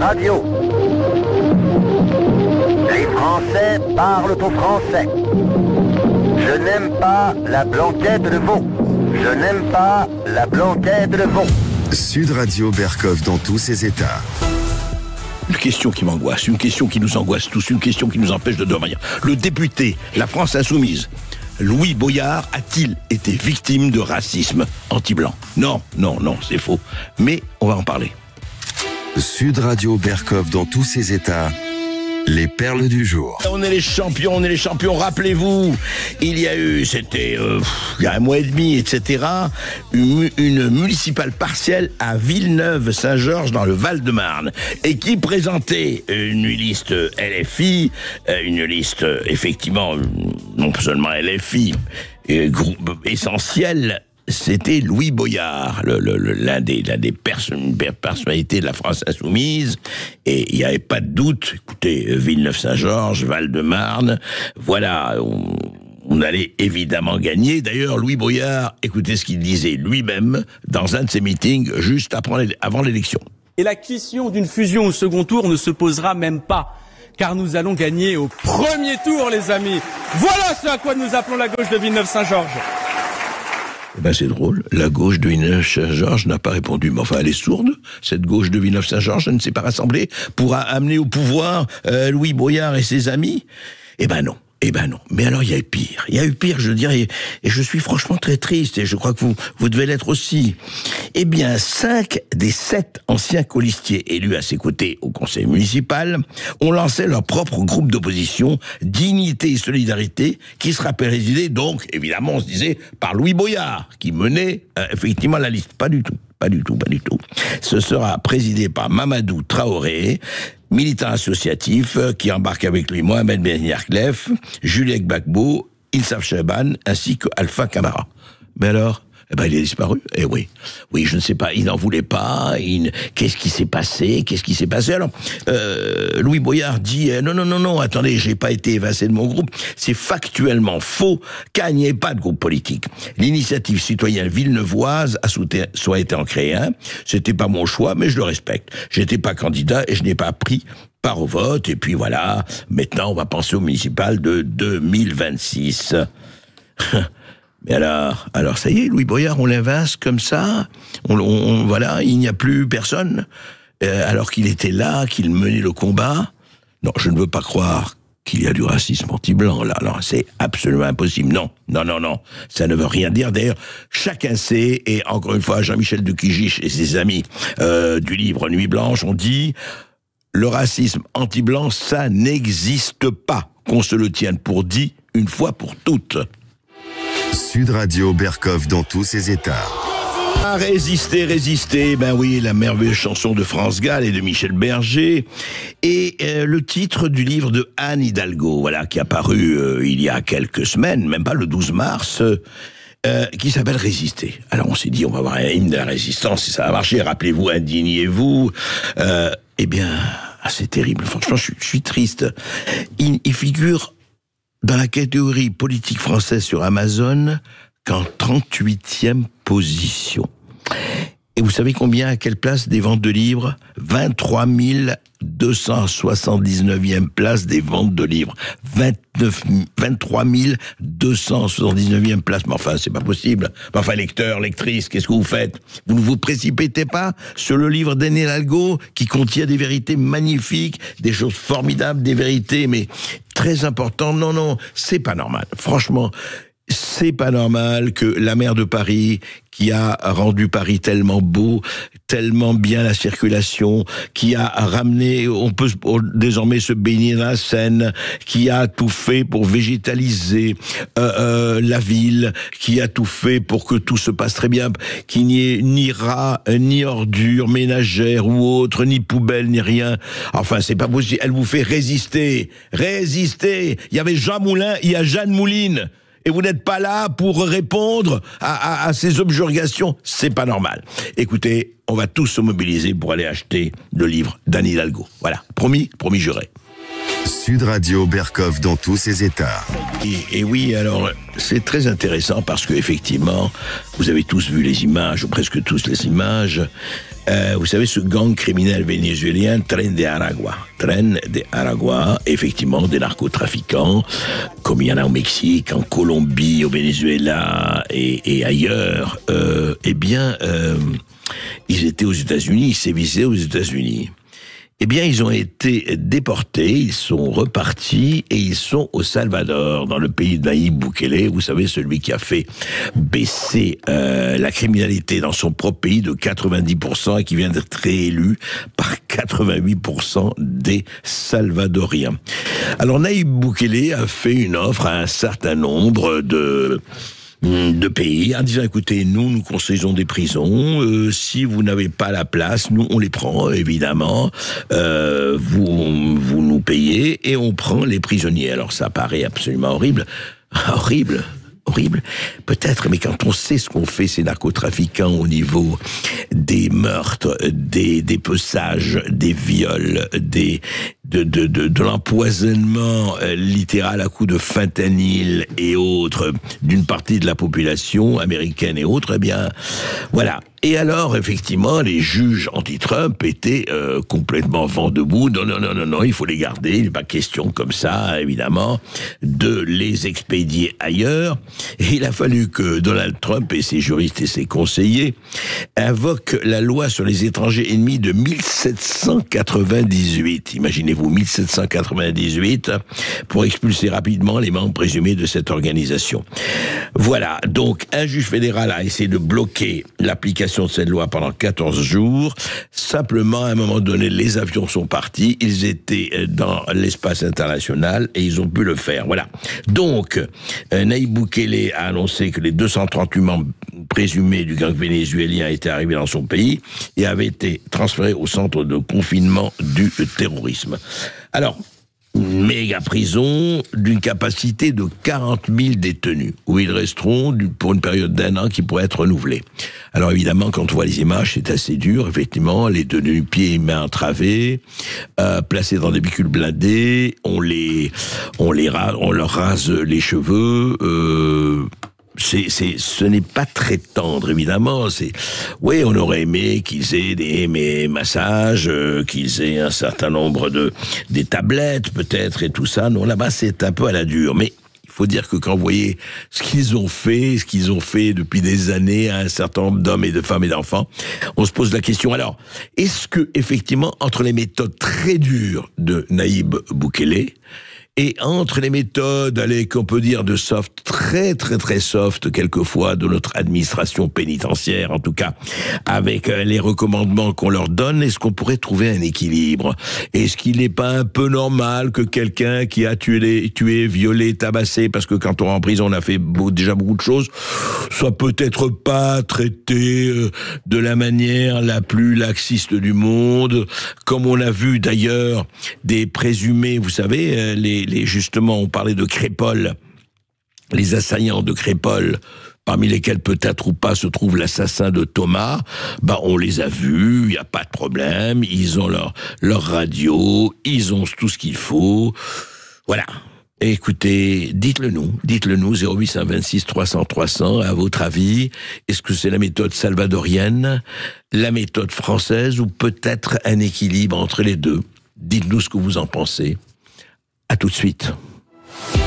Radio. Les Français parlent au français. Je n'aime pas la blanquette de veau. Je n'aime pas la blanquette de veau. Sud Radio Berkov dans tous ses états. Une question qui m'angoisse, une question qui nous angoisse tous, une question qui nous empêche de dormir. Le député, la France Insoumise, Louis Boyard, a-t-il été victime de racisme anti-blanc ? Non, c'est faux. Mais on va en parler. Sud Radio Berkov dans tous ses états. Les perles du jour. On est les champions. Rappelez-vous, il y a eu, c'était il y a un mois et demi, etc., une municipale partielle à Villeneuve-Saint-Georges dans le Val-de-Marne et qui présentait une liste LFI, une liste effectivement non seulement LFI, groupe essentiel. C'était Louis Boyard, l'un des personnalités de la France Insoumise, et il n'y avait pas de doute. Écoutez, Villeneuve-Saint-Georges, Val-de-Marne, voilà, on allait évidemment gagner. D'ailleurs, Louis Boyard, écoutez ce qu'il disait lui-même dans un de ses meetings juste avant l'élection. Et la question d'une fusion au second tour ne se posera même pas, car nous allons gagner au premier tour, les amis. Voilà ce à quoi nous appelons la gauche de Villeneuve-Saint-Georges. Ben c'est drôle, la gauche de Villeneuve-Saint-Georges n'a pas répondu. Mais enfin, elle est sourde, cette gauche de Villeneuve-Saint-Georges, elle ne s'est pas rassemblée pour amener au pouvoir Louis Boyard et ses amis. Eh ben non. Mais alors, il y a eu pire, je dirais, et je suis franchement très triste, et je crois que vous devez l'être aussi. Eh bien, 5 des 7 anciens colistiers élus à ses côtés au conseil municipal ont lancé leur propre groupe d'opposition, Dignité et Solidarité, qui sera présidé, donc, évidemment, on se disait, par Louis Boyard, qui menait effectivement la liste. Pas du tout. Ce sera présidé par Mamadou Traoré, militant associatif qui embarque avec lui Mohamed Ben Yarklef, Juliette Gbagbo, Insaf Chaban ainsi que Alpha Camara. Mais alors, il est disparu. Eh oui, je ne sais pas, il n'en voulait pas. Qu'est-ce qui s'est passé Alors, Louis Boyard dit non, attendez, j'ai pas été évincé de mon groupe. C'est factuellement faux, car il n'y avait pas de groupe politique. L'initiative citoyenne villeneuvoise soit été en créé un. C'était pas mon choix, mais je le respecte. J'étais pas candidat et je n'ai pas pris part au vote. Et puis voilà, maintenant on va penser au municipal de 2026. Mais alors ça y est, Louis Boyard, on l'évince comme ça, voilà, il n'y a plus personne, alors qu'il était là, qu'il menait le combat. Non, je ne veux pas croire qu'il y a du racisme anti-blanc, là, non, c'est absolument impossible, non, ça ne veut rien dire. D'ailleurs, chacun sait, et encore une fois, Jean-Michel de Kijich et ses amis du livre Nuit Blanche ont dit, le racisme anti-blanc, ça n'existe pas, qu'on se le tienne pour dit, une fois pour toutes. Sud Radio Berkov dans tous ses états. Résister, ben oui, la merveilleuse chanson de France Gall et de Michel Berger, et le titre du livre de Anne Hidalgo, voilà, qui est apparu il y a quelques semaines, même pas le 12 mars, qui s'appelle Résister. Alors on s'est dit, on va avoir un hymne de la résistance, et ça va marcher, rappelez-vous, indignez-vous, eh bien, c'est terrible, franchement, je suis triste. Il figure dans la catégorie politique française sur Amazon qu'en 38e position. Et vous savez combien, à quelle place des ventes de livres ? 23 279e place des ventes de livres. 23 279e place. Mais enfin, c'est pas possible. Mais enfin, lecteurs, lectrices, qu'est-ce que vous faites ? Vous ne vous précipitez pas sur le livre d'Anne Hidalgo qui contient des vérités magnifiques, des choses formidables, des vérités, mais très importantes. Non, c'est pas normal. Franchement, c'est pas normal que la maire de Paris, qui a rendu Paris tellement beau, tellement bien la circulation, qui a ramené, on peut désormais se baigner dans la Seine, qui a tout fait pour végétaliser la ville, qui a tout fait pour que tout se passe très bien, qu'il n'y ait ni rats, ni ordures ménagères ou autres, ni poubelles, ni rien. Enfin, c'est pas possible. Elle vous fait résister. Il y avait Jean Moulin, il y a Jeanne Mouline. Et vous n'êtes pas là pour répondre à ces objurgations. C'est pas normal. Écoutez, on va tous se mobiliser pour aller acheter le livre d'Anne Hidalgo. Voilà, promis juré. Sud Radio Berkov dans tous ses états. Et oui, alors, c'est très intéressant parce que effectivement, vous avez tous vu les images, ou presque tous les images, vous savez, ce gang criminel vénézuélien, Tren de Aragua, effectivement, des narcotrafiquants, comme il y en a au Mexique, en Colombie, au Venezuela et ailleurs, ils étaient aux États-Unis, ils sévissaient aux États-Unis. Eh bien, ils ont été déportés, ils sont repartis et ils sont au Salvador, dans le pays de Nayib Bukele, vous savez, celui qui a fait baisser la criminalité dans son propre pays de 90% et qui vient d'être réélu par 88% des Salvadoriens. Alors, Nayib Bukele a fait une offre à un certain nombre de pays, en disant, écoutez, nous construisons des prisons, si vous n'avez pas la place, nous on les prend, évidemment, vous nous payez, et on prend les prisonniers. Alors ça paraît absolument horrible, peut-être, mais quand on sait ce qu'ont fait ces narcotrafiquants au niveau des meurtres, des dépeçages, des viols, de l'empoisonnement littéral à coups de fentanyl et autres d'une partie de la population américaine et autres, eh bien, voilà. Et alors, effectivement, les juges anti-Trump étaient complètement vent debout. Non, il faut les garder. Il n'est pas question comme ça, évidemment, de les expédier ailleurs. Et il a fallu que Donald Trump et ses juristes et ses conseillers invoquent la loi sur les étrangers ennemis de 1798. Imaginez-vous, 1798, pour expulser rapidement les membres présumés de cette organisation. Voilà. Donc, un juge fédéral a essayé de bloquer l'application de cette loi pendant 14 jours. Simplement, à un moment donné, les avions sont partis, ils étaient dans l'espace international et ils ont pu le faire. Voilà. Donc, Nayib Bukele a annoncé que les 238 membres présumés du gang vénézuélien étaient arrivés dans son pays et avaient été transférés au centre de confinement du terrorisme. Alors, méga prison d'une capacité de 40 000 détenus, où ils resteront pour une période d'1 an qui pourrait être renouvelée. Alors évidemment, quand on voit les images, c'est assez dur, effectivement, les détenus pieds et mains entravés, placés dans des véhicules blindés, on leur rase les cheveux, ce n'est pas très tendre, évidemment. Oui, on aurait aimé qu'ils aient des massages, qu'ils aient un certain nombre des tablettes, peut-être, et tout ça. Non, là-bas, c'est un peu à la dure. Mais il faut dire que quand vous voyez ce qu'ils ont fait depuis des années à un certain nombre d'hommes et de femmes et d'enfants, on se pose la question. Alors, est-ce que, effectivement, entre les méthodes très dures de Nayib Bukele et entre les méthodes, qu'on peut dire de soft, très très très soft, quelquefois, de notre administration pénitentiaire, en tout cas, avec les recommandements qu'on leur donne, est-ce qu'on pourrait trouver un équilibre? Est-ce qu'il n'est pas un peu normal que quelqu'un qui a tué, violé, tabassé, parce que quand on est en prison, on a fait déjà beaucoup de choses, soit peut-être pas traité de la manière la plus laxiste du monde, comme on a vu d'ailleurs des présumés, vous savez, justement, on parlait de Crépol, les assaillants de Crépol, parmi lesquels peut-être ou pas se trouve l'assassin de Thomas, on les a vus, il n'y a pas de problème, ils ont leur radio, ils ont tout ce qu'il faut, voilà. Écoutez, dites-le nous, 0826 300 300, à votre avis, est-ce que c'est la méthode salvadorienne, la méthode française, ou peut-être un équilibre entre les deux? Dites-nous ce que vous en pensez. À tout de suite.